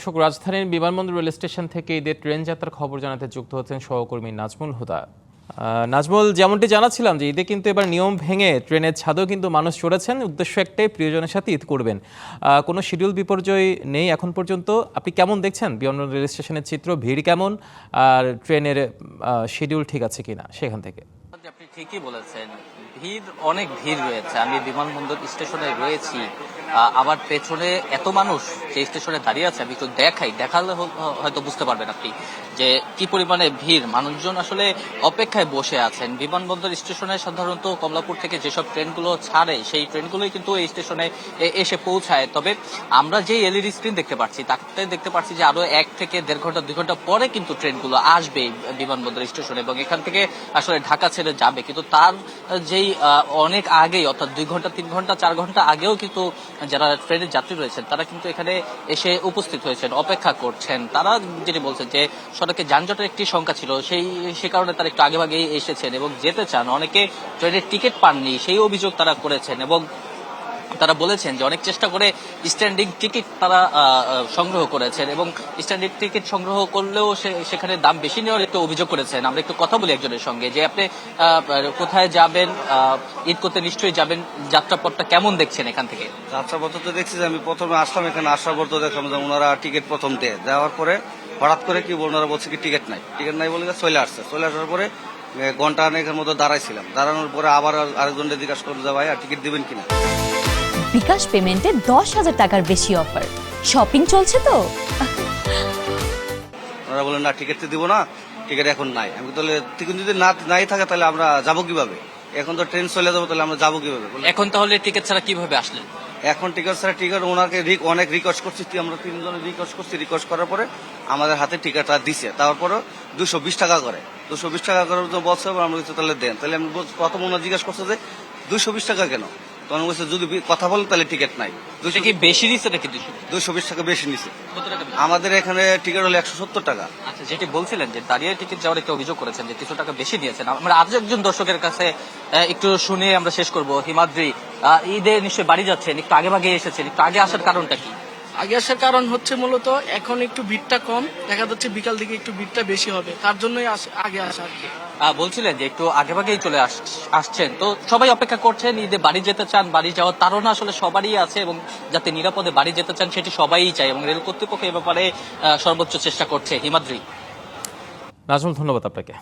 দর্শক, রাজধানীর বিমানবন্দর রেল স্টেশন থেকে ঈদের ট্রেন যাত্রার খবর জানাতে যুক্ত হচ্ছেন সহকর্মী নাজমুল হুদা। নাজমুল, যেমনটি জানাচ্ছিলাম যে ঈদে কিন্তু এবার নিয়ম ভেঙে ট্রেনের ছাদেও কিন্তু মানুষ চড়েছেন, উদ্দেশ্য একটাই, প্রিয়জনের সাথে ঈদ করবেন। কোনো শিডিউল বিপর্যয় নেই এখন পর্যন্ত। আপনি কেমন দেখছেন বিমানবন্দর রেল স্টেশনের চিত্র, ভিড় কেমন, আর ট্রেনের শিডিউল ঠিক আছে কিনা সেখান থেকে? আপনি ঠিকই বলেছেন, অনেক ভিড় রয়েছে। আমি বিমানবন্দর স্টেশনে রয়েছি, আবার পেছনে এত মানুষ যে স্টেশনে দাঁড়িয়ে আছে, আমি একটু দেখালে হয়তো বুঝতে পারবেন আপনি যে কি পরিমাণে ভিড়। মানুষজন আসলে অপেক্ষায় বসে আছেন। বিমানবন্দর স্টেশনে সাধারণত কমলাপুর থেকে যেসব ট্রেনগুলো ছাড়ে সেই ট্রেনগুলোই কিন্তু এই স্টেশনে এসে পৌঁছায়। তবে আমরা যে এলইডি স্ক্রিন দেখতে পাচ্ছি তাতে দেখতে পাচ্ছি যে আরো 1 থেকে 1.5 ঘন্টা 2 ঘন্টা পরে কিন্তু ট্রেনগুলো আসবে বিমানবন্দর স্টেশনে এবং এখান থেকে আসলে ঢাকা ছেড়ে যাবে। কিন্তু তার যেই অনেক আগেই, অর্থাৎ 2 ঘন্টা 3 ঘন্টা 4 ঘন্টা আগেও কিন্তু যারা ট্রেনের যাত্রী রয়েছেন তারা কিন্তু এখানে এসে উপস্থিত হয়েছেন, অপেক্ষা করছেন। তারা যেটি বলছেন যে সড়কে যানজটের একটি সংখ্যা ছিল, সেই কারণে তারা একটু আগেভাগেই এসেছেন এবং যেতে চান। অনেকে ট্রেনের টিকিট পাননি, সেই অভিযোগ তারা করেছেন এবং তারা বলেছেন যে অনেক চেষ্টা করে স্ট্যান্ডিং টিকিট তারা সংগ্রহ করেছেন এবং স্ট্যান্ডিং টিকিট সংগ্রহ করলেও সেখানে দাম বেশি নেওয়ার একটু অভিযোগ করেছেন। আমরা একটু কথা বলি একজনের সঙ্গে যে আপনি কোথায় যাবেন, ঈদ করতে নিশ্চয়ই যাবেন, যাত্রাপথটা কেমন দেখছেন এখান থেকে? যাত্রাপথ তো দেখছি যে আমি প্রথমে আসলাম, এখানে আসার পর তো দেখলাম যে ওনারা টিকিট প্রথম দেওয়ার পরে হঠাৎ করে কি ওনারা বলছে কি টিকিট নাই বলে চলে আসার পরে ঘন্টা অনেকের মতো দাঁড়াইছিলাম। দাঁড়ানোর পরে আবার আরেকজনকে জিজ্ঞাসা করলো যে ভাই আর টিকিট দিবেন কিনা। বিকাশ পেমেন্টে 10,000 টাকার বেশি অফার, শপিং চলছে তো। ওনারা বললেন না টিকিট তো দিব না, টিকিট এখন নাই। আমি তাহলে টিকিট যদি নাই থাকে তাহলে আমরা যাবো কিভাবে? এখন তো ট্রেন চলে যাবো, তাহলে আমরা যাবো কিভাবে? এখন তাহলে টিকিট ছাড়া কিভাবে আসলেন? এখন টিকিট ছাড়া টিকিট ওনাকে অনেক রিকোয়েস্ট করছি, আমরা 3 জনে রিকোয়েস্ট করার পরে আমাদের হাতে টিকিটটা দিছে। তারপরে 220 টাকা করে 220 টাকা করে বলছে, আমরা তাহলে দেন। তাহলে আমি প্রথম ওনার জিজ্ঞাসা করছে যে 220 টাকা কেন? তখন বলছে যদি কথা বলেন তাহলে টিকিট নাই। কি বেশি নিচ্ছে নাকি? 220 টাকা বেশি নিছে। আমাদের এখানে টিকিট হলো 170 টাকা। আচ্ছা, যেটি বলছিলেন যে দাঁড়িয়ে টিকিট যাওয়ার একটা অভিযোগ করেছেন যে কিছু টাকা বেশি নিয়েছেন, আমরা আরো একজন দর্শকের কাছে একটু শুনে আমরা শেষ করব। হিমাদ্রি, ঈদে নিশ্চয়ই বাড়ি যাচ্ছেন, একটু আগে ভাগে এসেছেন, একটু আগে আসার কারণটা কি? আগে আসার কারণ হচ্ছে মূলত এখন একটু ভিড়টা কম, দেখা যাচ্ছে বিকাল দিকে একটু ভিড়টা বেশি হবে, তার জন্যই আগে আসা আর কি। বলছিলেন যে একটু আগে ভাগেই চলে আসছেন, তো সবাই অপেক্ষা করছেন, ঈদে বাড়ি যেতে চান। বাড়ি যাওয়ার তাড়না আসলে সবারই আছে এবং যাতে নিরাপদে বাড়ি যেতে চান সেটি সবাই চায় এবং রেল কর্তৃপক্ষ এ ব্যাপারে সর্বোচ্চ চেষ্টা করছে। হিমাদ্রি। নাজমুল, ধন্যবাদ আপনাকে।